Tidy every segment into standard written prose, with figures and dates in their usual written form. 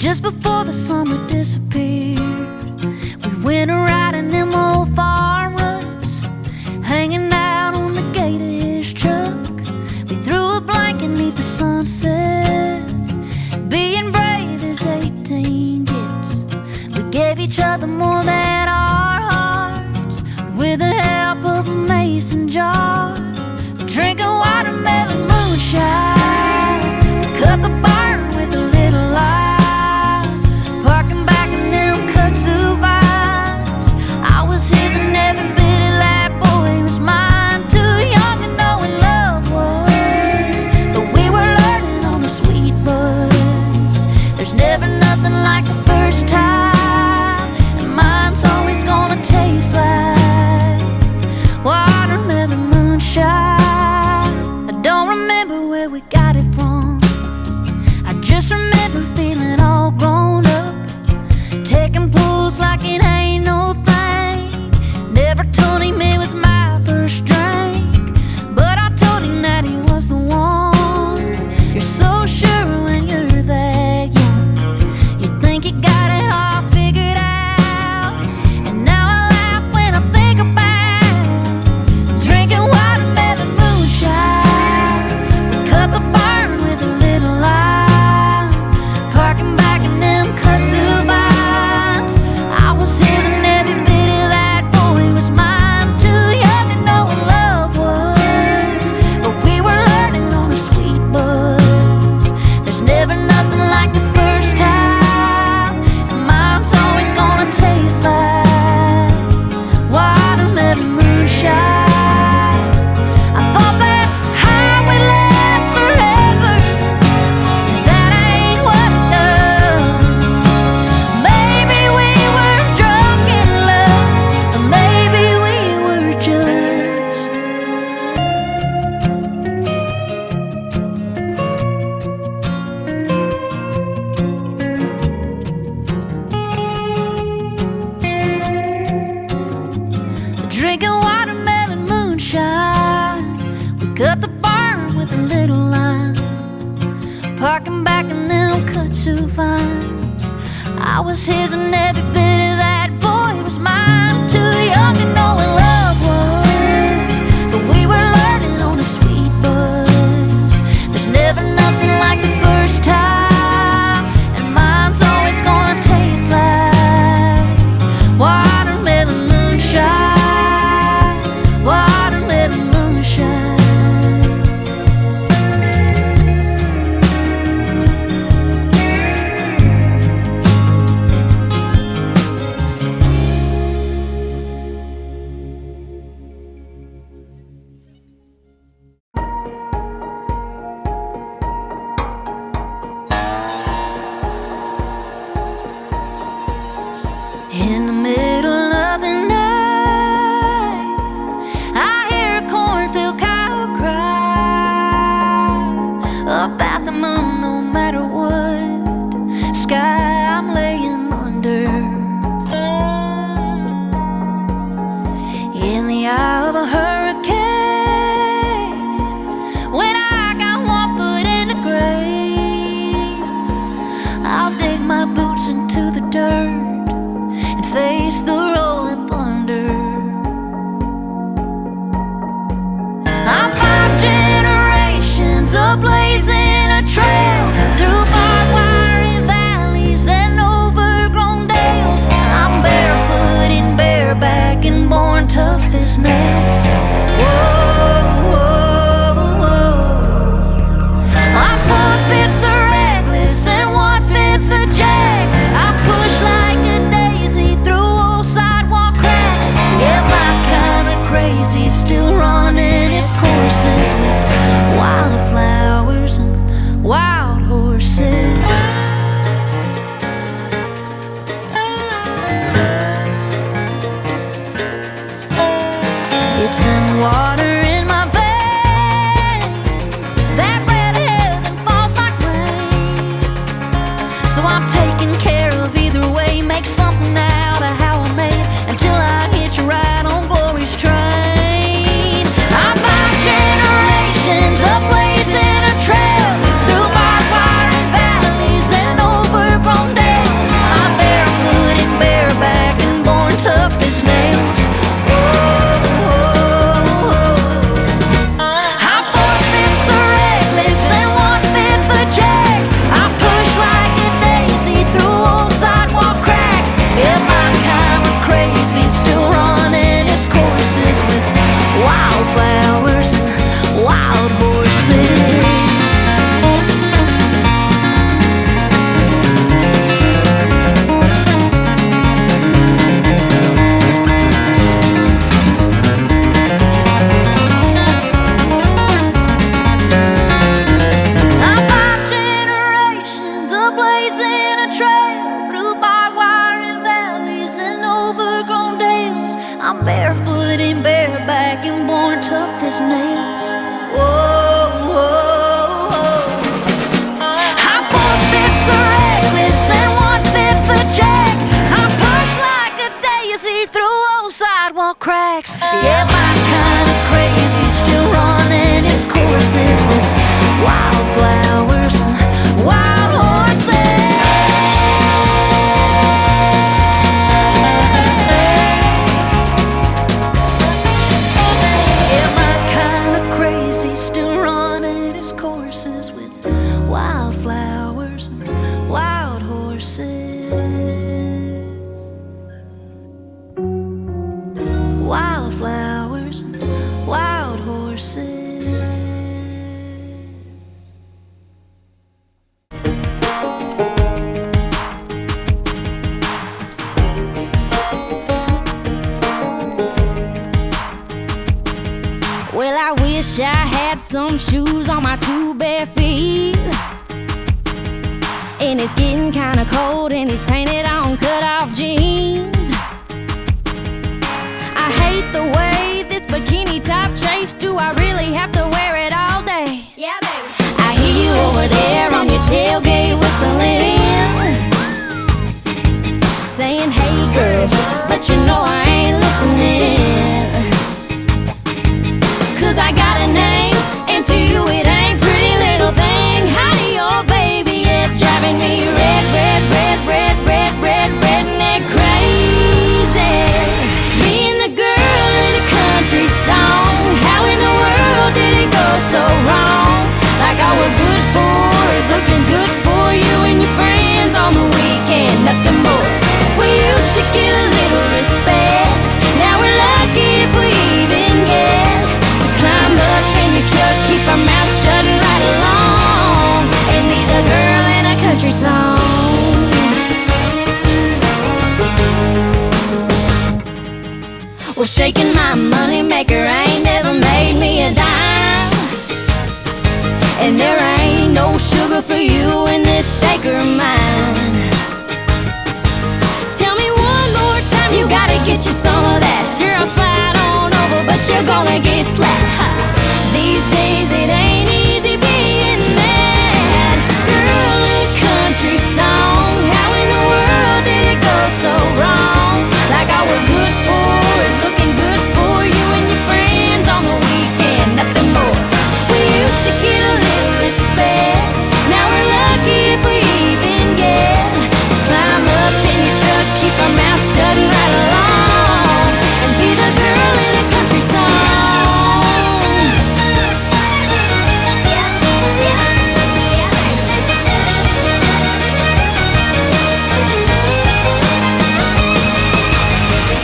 Just before the summer disappeared, we went a ride in them old farm ruts, hanging out on the gate of his truck. We threw a blanket neath the sunset, being brave as 18 gets. We gave each other more than our hearts, with the help of a mason jar, drinking watermelon moonshine. We cut the barn with a little light, parking back in them kudzu vines. I was his and every bit of that boy was mine. Too young to know what love was, but we were learning on the sweet buzz. There's never nothing like the first time, and mine's always gonna taste like watermelon moonshine. I don't remember where we got it from, I just remember feeling all grown up, taking pulls like it ain't no thing. Never told him it was my first drink, but I told him that he was the one. You're so sure when you're that young, you think you got it all figured out. And now I laugh when I think about drinking watermelon moonshine. We cut the barn with a little light, parking back in them kudzu vines. I was his and every bit of that boy was mine. Too young to know what love was, but we were learning on a sweet buzz. There's never nothing like the first time, and mine's always gonna taste like watermelon moonshine. I thought that high would last forever, and that ain't what it does. Maybe we were drunk in love, or maybe we were just drinking watermelon moonshine. We cut the barn with a little line, parking back in them kudzu vines. I was his and every bit of that boy was mine. Too young to know what love was, but we were learning on a sweet buzz. There's never nothing like the first time, and mine's always gonna taste like watermelon moonshine. Watermelon moonshine. In the middle of the night, I hear a cornfield cow cry about the moon. No matter what sky I'm laying under, in the eye of a hurricane, when I got one foot in the grave, I'll dig my boots into the dirt and face the rolling thunder. I'm 5 generations of blazing a trail through barbed wire and valleys and overgrown dales. I'm barefoot and bareback and born tough as nails. Whoa, whoa, whoa. I'm 4 fifths a reckless and 1/5 a jack. I push like a daisy through old sidewalk cracks. Yeah, my kind of crazy, still running its courses with wildflowers and wild horses. It's in water in my veins, that red heaven falls like rain. So I'm taking care of either way, make something out of how I made, until I hitch a ride on glory's train. I'm 5 generations of blazing a trail through barbed wire and valleys and overgrown blazing a trail through barbed wire and valleys and overgrown dales. I'm barefoot and bareback and born tough as nails. Whoa, whoa, whoa. I'm 4/5 a reckless and 1/5 a jack. I'm pushed like a daisy through old sidewalk cracks. Yeah, my kind of crazy still running its courses with wildflowers and wild horses. Yeah, my kind of crazy still running its courses with wildflowers and wild horses. Wildflowers and wild horses. Well, I wish I had some shoes on my two bare feet. And it's getting kinda cold in these painted on cut-off jeans. I hate the way this bikini top chafes. Do I really have to wear it all day? Yeah, baby. I hear you over there on your tailgate whistling, saying, hey girl, but you know I ain't listening. 'Cause I got a name, and to you it ain't pretty little thing. Howdy, oh baby, it's driving me red, red, red, red, red, red, redneck crazy. Being the girl in a country song, how in the world did it go so wrong? Like all we're good for is looking good for you and your friends on the weekend, nothing more. We used to get a little respect, now we're lucky if we even get to climb up in your truck, keep our mouth shut and ride along, and be the girl in a country song. Well, shaking my money maker ain't never made me a dime, and there ain't no sugar for you in this shaker of mine. Tell me one more time, you gotta get you some of that. Sure, I'll slide on over, but you're gonna get slapped. Ha. These days it ain't easy being that girl in a country song. How in the world did it go so wrong? Like all we're good for is looking good for you and your friends on the weekend, nothing more. We used to get a little respect, now we're lucky if we even get to climb up in your truck, keep our mouth shut and ride along, and be the girl in a country song.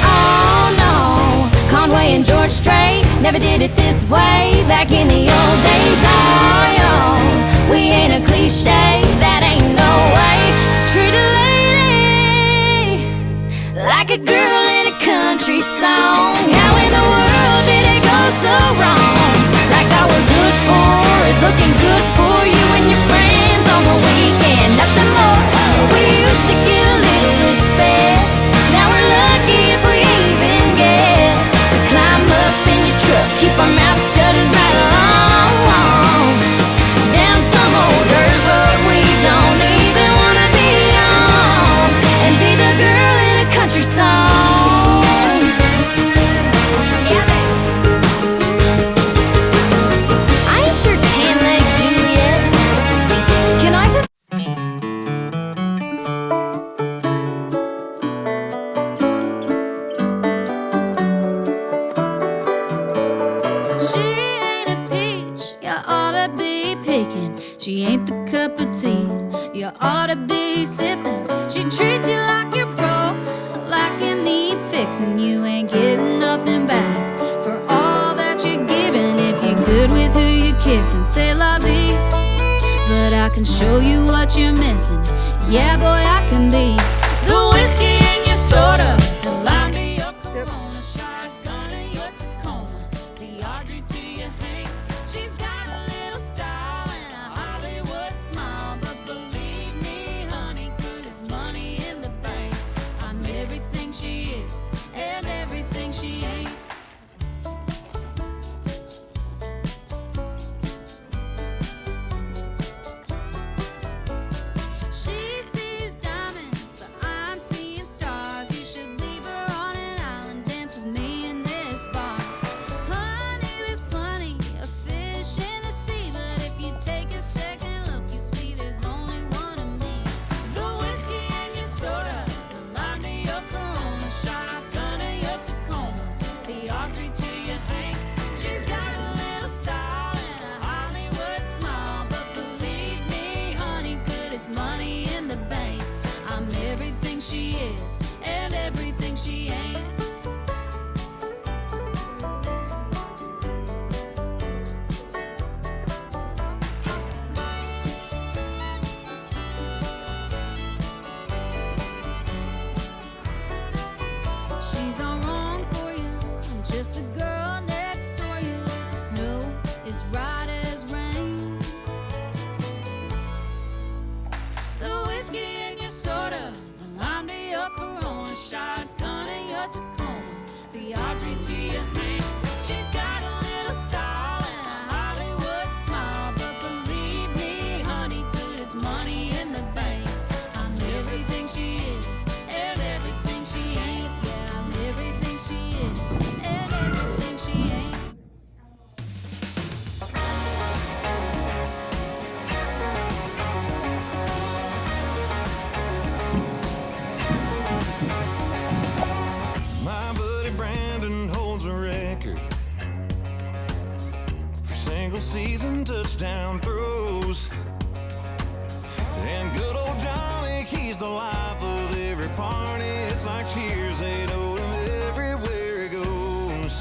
Oh no, Conway and George Strait never did it this way back in the old days. Oh yo, we ain't a cliche, that ain't no way to treat a lady like a girl in a country song. How in the world did it go so wrong? Like all we're good for is looking good for you and your friends on the weekend, nothing more. We used to get a little respect, now we're lucky if we even get to climb up in your truck, keep our mouth shut and ride along, down some old dirt road we don't even wanna be on, and be the girl in a country song. I ain't your tan-leg Juliet. Can I come? She ain't a peach, you ought to be picking. She ain't the cup of tea, you ought to be sipping. She treats you like you're broke, like you need fixing. You ain't getting nothing back for all that you're giving. If you're good with who you're kissing, say la vie. But I can show you what you're missing. Yeah, boy, I can be the whiskey in your soda, the lime to your Corona, shotgun in your Tacoma, the Audrey to your Hank. She's got a little style and a Hollywood smile, but believe me, the bank. I'm everything she is and everything she ain't. She's all wrong for you. I'm just the girl next door. You know it's right as rain. The whiskey in your soda, the lime to your Corona, shotgun in your Tacoma, the Audrey to your Hank. She's got a little style and a Hollywood smile, but believe me, honey, good as money in the bank. I'm everything she is and everything she ain't. Yeah, I'm everything she is and everything she ain't. My buddy Brandon holds a record for single season touchdown throws. And good old Johnny, he's the life of every party. It's like cheers, they know him everywhere he goes.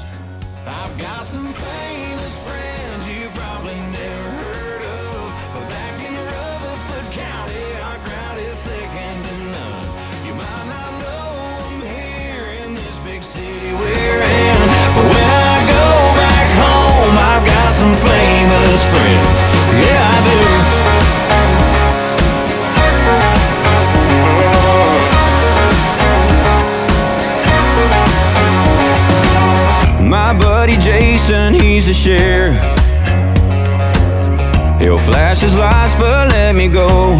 I've got some famous friends you probably never heard of, but back in Rutherford County, our crowd is second to none. You might not know them here in this big city we're in, but when I go back home, I've got some famous friends. Yeah, I do. My buddy Jason, he's a sheriff. He'll flash his lights but let me go.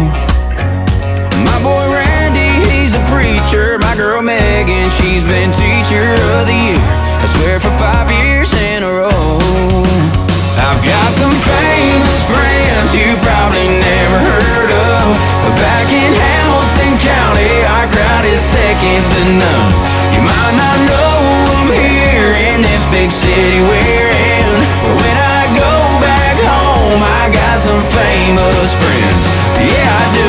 My boy Randy, he's a preacher. My girl Megan, she's been teacher of the year, I swear for 5 years in a row. I've got some famous friends you probably never heard of, but back in Hamilton County, our crowd is second to none. You might not know them here in this big city we're in, but when I go back home, I got some famous friends. Yeah, I do.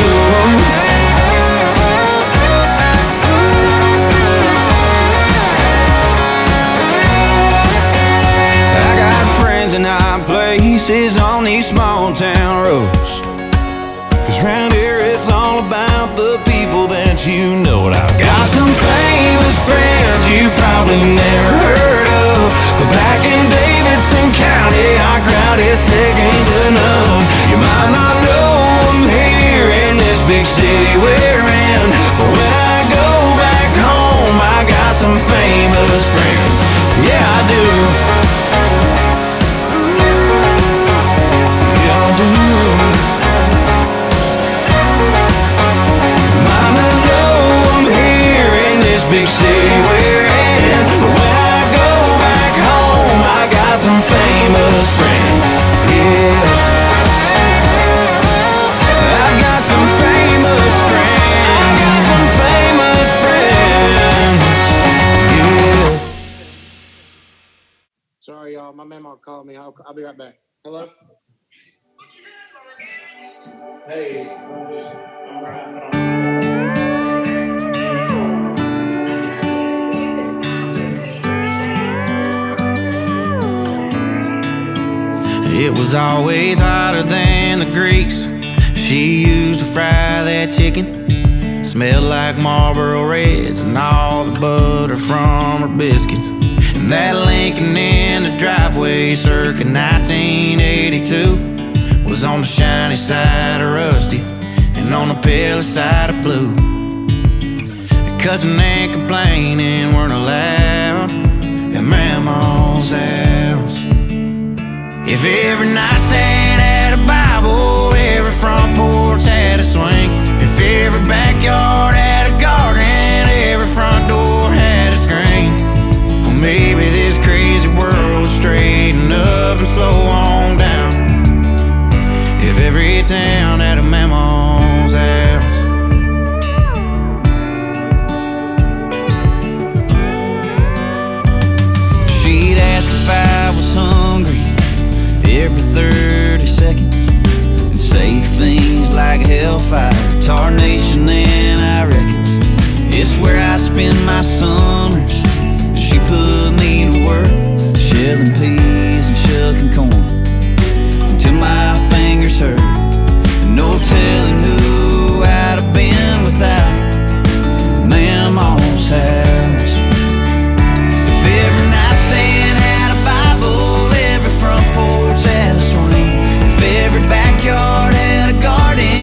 I got friends in high places on these small town roads, 'cause round here it's all about the people that you know. And I've got some famous friends you probably never heard of, but back in Davidson County, our crowd is second to none. You might not know them here in this big city we're in, but when I go back home, I got some famous friends. Yeah, I do. Yeah, I do. Big city we're in, but when I go back home, I got some famous friends. Yeah, I've got some famous friends. I got some famous friends. Yeah. Sorry, y'all. My mama called me. I'll be right back. Hello? Hey, I'm right. It was always hotter than the grease she used to fry that chicken. Smelled like Marlboro Reds and all the butter from her biscuits. And that Lincoln in the driveway circa 1982 was on the shiny side of rusty and on the pale side of blue. The cussing and complaining weren't allowed at Mama's house. If every nightstand had a Bible, every front porch had a swing, if every backyard had a garden, every front door had a screen, well, maybe this crazy world would straighten up and slow on down. If every town had a Mama's house. She'd ask if I was hungry every 30 seconds and say things like hellfire spend my summers. She put me to work, shelling peas and shucking corn.